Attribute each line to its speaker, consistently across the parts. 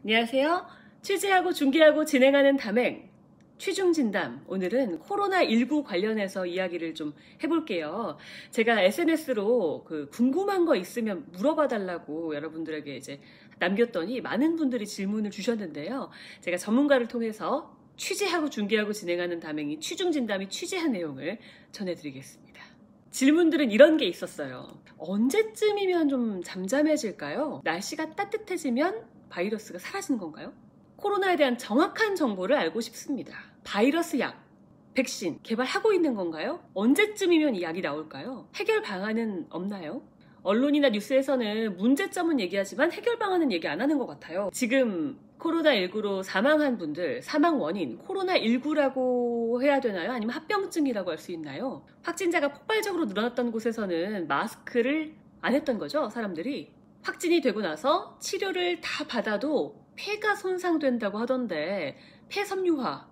Speaker 1: 안녕하세요. 취재하고 중계하고 진행하는 담행 취중진담. 오늘은 코로나19 관련해서 이야기를 좀 해볼게요. 제가 SNS로 궁금한 거 있으면 물어봐 달라고 여러분들에게 이제 남겼더니 많은 분들이 질문을 주셨는데요. 제가 전문가를 통해서 취재하고 중계하고 진행하는 담행이 취중진담이 취재한 내용을 전해드리겠습니다. 질문들은 이런 게 있었어요. 언제쯤이면 좀 잠잠해질까요? 날씨가 따뜻해지면 바이러스가 사라지는 건가요? 코로나에 대한 정확한 정보를 알고 싶습니다. 바이러스 약, 백신 개발하고 있는 건가요? 언제쯤이면 이 약이 나올까요? 해결 방안은 없나요? 언론이나 뉴스에서는 문제점은 얘기하지만 해결 방안은 얘기 안 하는 것 같아요. 지금 코로나19로 사망한 분들, 사망 원인, 코로나19라고 해야 되나요? 아니면 합병증이라고 할 수 있나요? 확진자가 폭발적으로 늘어났던 곳에서는 마스크를 안 했던 거죠, 사람들이. 확진이 되고 나서 치료를 다 받아도 폐가 손상된다고 하던데 폐섬유화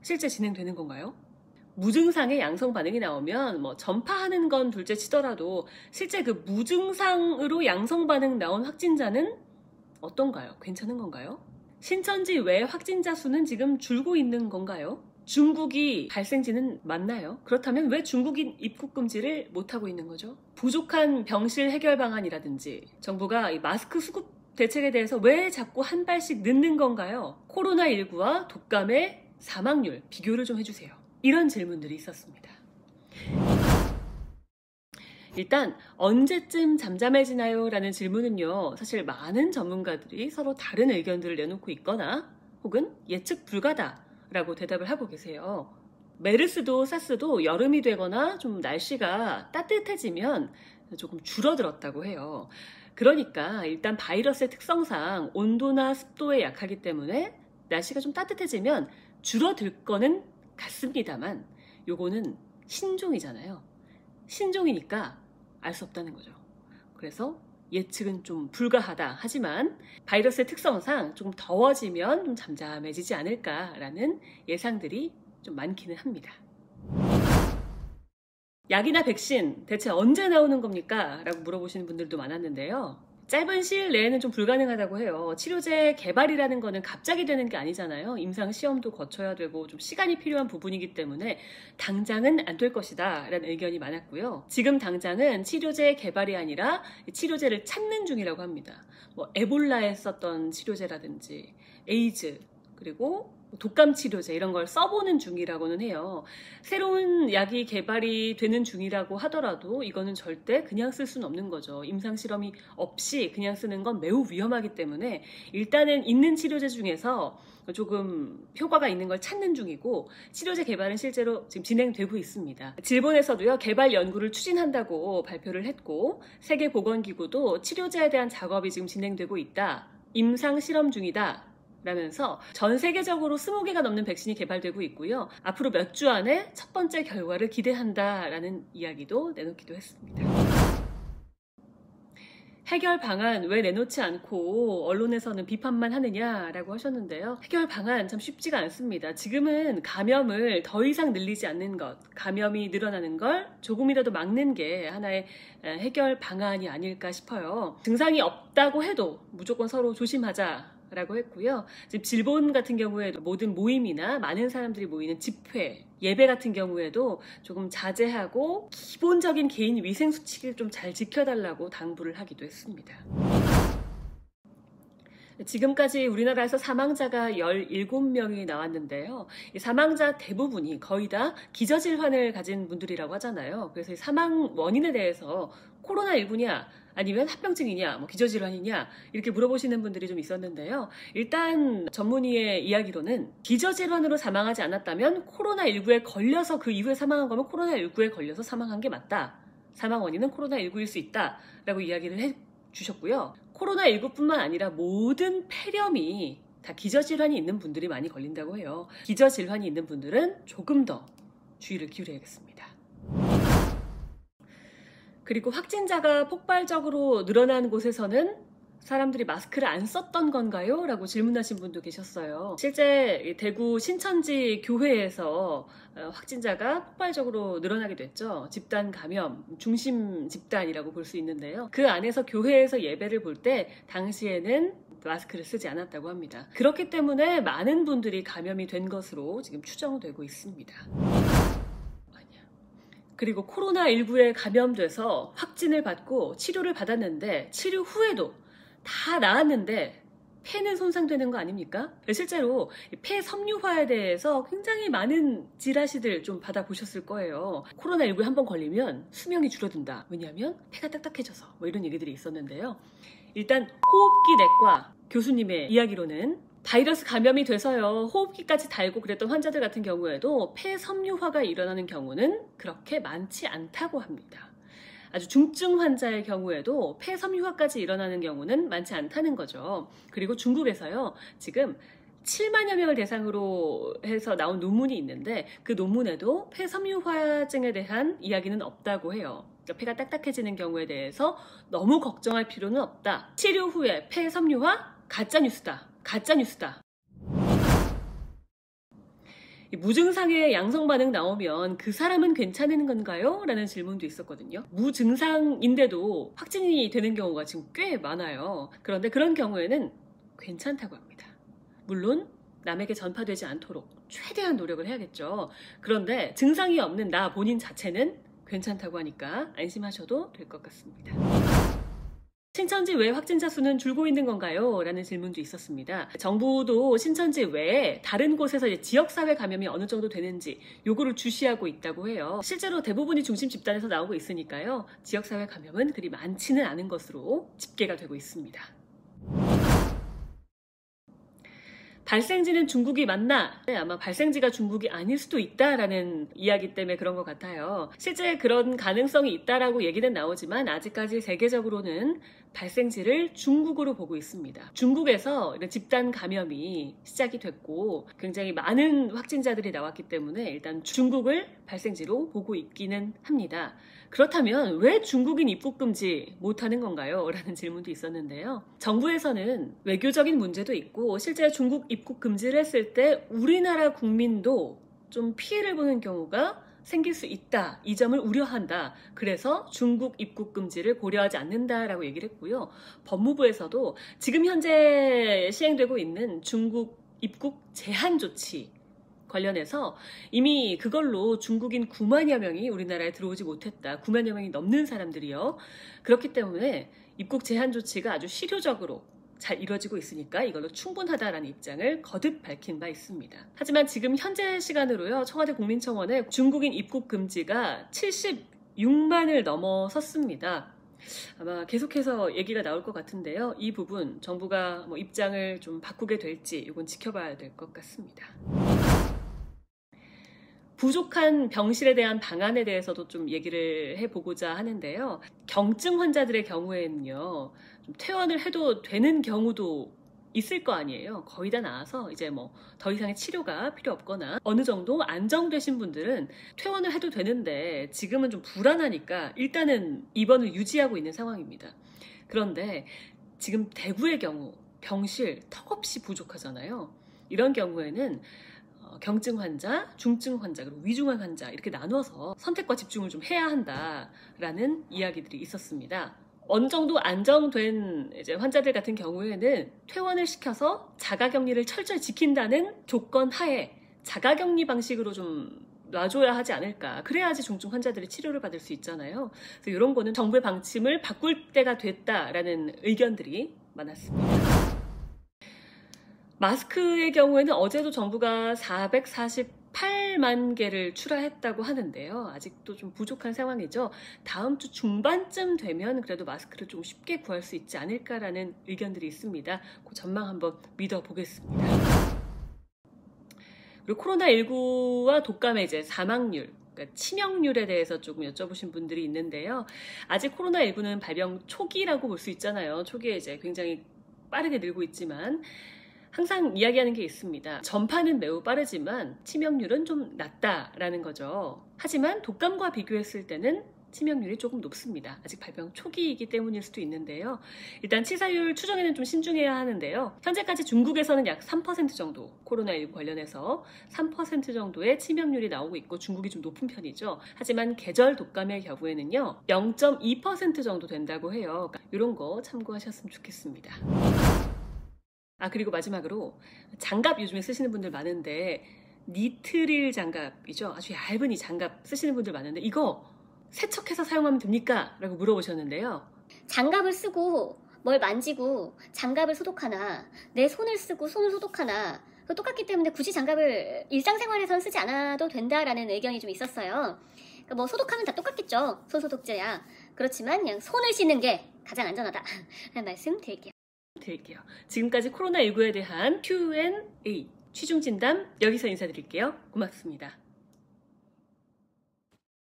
Speaker 1: 실제 진행되는 건가요? 무증상의 양성 반응이 나오면 전파하는 건 둘째 치더라도 실제 그 무증상으로 양성 반응 나온 확진자는 어떤가요? 괜찮은 건가요? 신천지 외 확진자 수는 지금 줄고 있는 건가요? 중국이 발생지는 맞나요? 그렇다면 왜 중국인 입국 금지를 못하고 있는 거죠? 부족한 병실 해결 방안이라든지 정부가 이 마스크 수급 대책에 대해서 왜 자꾸 한 발씩 늦는 건가요? 코로나19와 독감의 사망률 비교를 좀 해주세요. 이런 질문들이 있었습니다. 일단 언제쯤 잠잠해지나요? 라는 질문은요, 사실 많은 전문가들이 서로 다른 의견들을 내놓고 있거나 혹은 예측 불가다 라고 대답을 하고 계세요. 메르스도 사스도 여름이 되거나 좀 날씨가 따뜻해지면 조금 줄어들었다고 해요. 그러니까 일단 바이러스의 특성상 온도나 습도에 약하기 때문에 날씨가 좀 따뜻해지면 줄어들 거는 같습니다만 요거는 신종이잖아요. 신종이니까 알 수 없다는 거죠. 그래서 예측은 좀 불가하다. 하지만 바이러스의 특성상 조금 더워지면 좀 잠잠해지지 않을까라는 예상들이 좀 많기는 합니다. 약이나 백신 대체 언제 나오는 겁니까? 라고 물어보시는 분들도 많았는데요. 짧은 시일 내에는 좀 불가능하다고 해요. 치료제 개발이라는 거는 갑자기 되는 게 아니잖아요. 임상 시험도 거쳐야 되고 좀 시간이 필요한 부분이기 때문에 당장은 안 될 것이다 라는 의견이 많았고요. 지금 당장은 치료제 개발이 아니라 치료제를 찾는 중이라고 합니다. 에볼라에 썼던 치료제라든지 에이즈 그리고 독감 치료제 이런 걸 써보는 중이라고는 해요. 새로운 약이 개발이 되는 중이라고 하더라도 이거는 절대 그냥 쓸 수는 없는 거죠. 임상실험이 없이 그냥 쓰는 건 매우 위험하기 때문에 일단은 있는 치료제 중에서 조금 효과가 있는 걸 찾는 중이고 치료제 개발은 실제로 지금 진행되고 있습니다. 일본에서도요, 개발 연구를 추진한다고 발표를 했고 세계보건기구도 치료제에 대한 작업이 지금 진행되고 있다. 임상실험 중이다. 라면서 전 세계적으로 20개가 넘는 백신이 개발되고 있고요. 앞으로 몇 주 안에 첫 번째 결과를 기대한다라는 이야기도 내놓기도 했습니다. 해결 방안 왜 내놓지 않고 언론에서는 비판만 하느냐라고 하셨는데요. 해결 방안 참 쉽지가 않습니다. 지금은 감염을 더 이상 늘리지 않는 것, 감염이 늘어나는 걸 조금이라도 막는 게 하나의 해결 방안이 아닐까 싶어요. 증상이 없다고 해도 무조건 서로 조심하자 라고 했고요. 지금 일본 같은 경우에도 모든 모임이나 많은 사람들이 모이는 집회, 예배 같은 경우에도 조금 자제하고 기본적인 개인 위생 수칙을 좀 잘 지켜달라고 당부를 하기도 했습니다. 지금까지 우리나라에서 사망자가 17명이 나왔는데요. 이 사망자 대부분이 거의 다 기저질환을 가진 분들이라고 하잖아요. 그래서 이 사망 원인에 대해서 코로나19냐 아니면 합병증이냐, 기저질환이냐 이렇게 물어보시는 분들이 좀 있었는데요. 일단 전문의의 이야기로는 기저질환으로 사망하지 않았다면 코로나19에 걸려서 그 이후에 사망한 거면 코로나19에 걸려서 사망한 게 맞다. 사망 원인은 코로나19일 수 있다 라고 이야기를 해주셨고요. 코로나19뿐만 아니라 모든 폐렴이 다 기저질환이 있는 분들이 많이 걸린다고 해요. 기저질환이 있는 분들은 조금 더 주의를 기울여야겠습니다. 그리고 확진자가 폭발적으로 늘어난 곳에서는 사람들이 마스크를 안 썼던 건가요? 라고 질문하신 분도 계셨어요. 실제 대구 신천지 교회에서 확진자가 폭발적으로 늘어나게 됐죠. 집단 감염, 중심 집단이라고 볼 수 있는데요. 그 안에서 교회에서 예배를 볼 때 당시에는 마스크를 쓰지 않았다고 합니다. 그렇기 때문에 많은 분들이 감염이 된 것으로 지금 추정되고 있습니다. 그리고 코로나19에 감염돼서 확진을 받고 치료를 받았는데 치료 후에도 다 나았는데 폐는 손상되는 거 아닙니까? 실제로 폐 섬유화에 대해서 굉장히 많은 지라시들 좀 받아보셨을 거예요. 코로나19에 한번 걸리면 수명이 줄어든다. 왜냐하면 폐가 딱딱해져서 뭐 이런 얘기들이 있었는데요. 일단 호흡기 내과 교수님의 이야기로는 바이러스 감염이 돼서요 호흡기까지 달고 그랬던 환자들 같은 경우에도 폐 섬유화가 일어나는 경우는 그렇게 많지 않다고 합니다. 아주 중증 환자의 경우에도 폐 섬유화까지 일어나는 경우는 많지 않다는 거죠. 그리고 중국에서요 지금 7만여 명을 대상으로 해서 나온 논문이 있는데 그 논문에도 폐 섬유화증에 대한 이야기는 없다고 해요. 그러니까 폐가 딱딱해지는 경우에 대해서 너무 걱정할 필요는 없다. 치료 후에 폐 섬유화 가짜뉴스다. 가짜뉴스다. 무증상의 양성 반응 나오면 그 사람은 괜찮은 건가요? 라는 질문도 있었거든요. 무증상인데도 확진이 되는 경우가 지금 꽤 많아요. 그런데 그런 경우에는 괜찮다고 합니다. 물론 남에게 전파되지 않도록 최대한 노력을 해야겠죠. 그런데 증상이 없는 나 본인 자체는 괜찮다고 하니까 안심하셔도 될 것 같습니다. 신천지 외 확진자 수는 줄고 있는 건가요? 라는 질문도 있었습니다. 정부도 신천지 외에 다른 곳에서 지역사회 감염이 어느 정도 되는지 요거를 주시하고 있다고 해요. 실제로 대부분이 중심 집단에서 나오고 있으니까요. 지역사회 감염은 그리 많지는 않은 것으로 집계가 되고 있습니다. 발생지는 중국이 맞나? 아마 발생지가 중국이 아닐 수도 있다라는 이야기 때문에 그런 것 같아요. 실제 그런 가능성이 있다라고 얘기는 나오지만 아직까지 세계적으로는 발생지를 중국으로 보고 있습니다. 중국에서 이런 집단 감염이 시작이 됐고 굉장히 많은 확진자들이 나왔기 때문에 일단 중국을 발생지로 보고 있기는 합니다. 그렇다면 왜 중국인 입국 금지 못하는 건가요? 라는 질문도 있었는데요. 정부에서는 외교적인 문제도 있고 실제 중국 입국 금지를 했을 때 우리나라 국민도 좀 피해를 보는 경우가 생길 수 있다. 이 점을 우려한다. 그래서 중국 입국 금지를 고려하지 않는다라고 얘기를 했고요. 법무부에서도 지금 현재 시행되고 있는 중국 입국 제한 조치 관련해서 이미 그걸로 중국인 9만여 명이 우리나라에 들어오지 못했다. 9만여 명이 넘는 사람들이요. 그렇기 때문에 입국 제한 조치가 아주 실효적으로 잘 이루어지고 있으니까 이걸로 충분하다라는 입장을 거듭 밝힌 바 있습니다. 하지만 지금 현재 시간으로요. 청와대 국민청원에 중국인 입국 금지가 76만을 넘어섰습니다. 아마 계속해서 얘기가 나올 것 같은데요. 이 부분 정부가 입장을 좀 바꾸게 될지 이건 지켜봐야 될 것 같습니다. 부족한 병실에 대한 방안에 대해서도 좀 얘기를 해보고자 하는데요. 경증 환자들의 경우에는요, 좀 퇴원을 해도 되는 경우도 있을 거 아니에요. 거의 다 나아서 이제 더 이상의 치료가 필요 없거나 어느 정도 안정되신 분들은 퇴원을 해도 되는데 지금은 좀 불안하니까 일단은 입원을 유지하고 있는 상황입니다. 그런데 지금 대구의 경우 병실 턱없이 부족하잖아요. 이런 경우에는 경증 환자, 중증 환자, 그리고 위중한 환자 이렇게 나눠서 선택과 집중을 좀 해야 한다라는 이야기들이 있었습니다. 어느 정도 안정된 이제 환자들 같은 경우에는 퇴원을 시켜서 자가격리를 철저히 지킨다는 조건 하에 자가격리 방식으로 좀 놔줘야 하지 않을까. 그래야지 중증 환자들이 치료를 받을 수 있잖아요. 그래서 이런 거는 정부의 방침을 바꿀 때가 됐다라는 의견들이 많았습니다. 마스크의 경우에는 어제도 정부가 448만 개를 출하했다고 하는데요. 아직도 좀 부족한 상황이죠. 다음 주 중반쯤 되면 그래도 마스크를 좀 쉽게 구할 수 있지 않을까라는 의견들이 있습니다. 그 전망 한번 믿어보겠습니다. 그리고 코로나19와 독감의 이제 사망률, 그러니까 치명률에 대해서 조금 여쭤보신 분들이 있는데요. 아직 코로나19는 발병 초기라고 볼 수 있잖아요. 초기에 이제 굉장히 빠르게 늘고 있지만 항상 이야기하는 게 있습니다. 전파는 매우 빠르지만 치명률은 좀 낮다라는 거죠. 하지만 독감과 비교했을 때는 치명률이 조금 높습니다. 아직 발병 초기이기 때문일 수도 있는데요. 일단 치사율 추정에는 좀 신중해야 하는데요. 현재까지 중국에서는 약 3% 정도 코로나19 관련해서 3% 정도의 치명률이 나오고 있고 중국이 좀 높은 편이죠. 하지만 계절 독감의 경우에는요 0.2% 정도 된다고 해요. 이런 거 참고하셨으면 좋겠습니다. 그리고 마지막으로 장갑 요즘에 쓰시는 분들 많은데 니트릴 장갑이죠. 아주 얇은 이 장갑 쓰시는 분들 많은데 이거 세척해서 사용하면 됩니까? 라고 물어보셨는데요.
Speaker 2: 장갑을 쓰고 뭘 만지고 장갑을 소독하나 내 손을 쓰고 손을 소독하나 똑같기 때문에 굳이 장갑을 일상생활에선 쓰지 않아도 된다라는 의견이 좀 있었어요. 그러니까 뭐 소독하면 다 똑같겠죠. 손소독제야. 그렇지만 그냥 손을 씻는 게 가장 안전하다 라는 말씀 드릴게요.
Speaker 1: 지금까지 코로나19에 대한 Q&A 취중진담 여기서 인사드릴게요. 고맙습니다.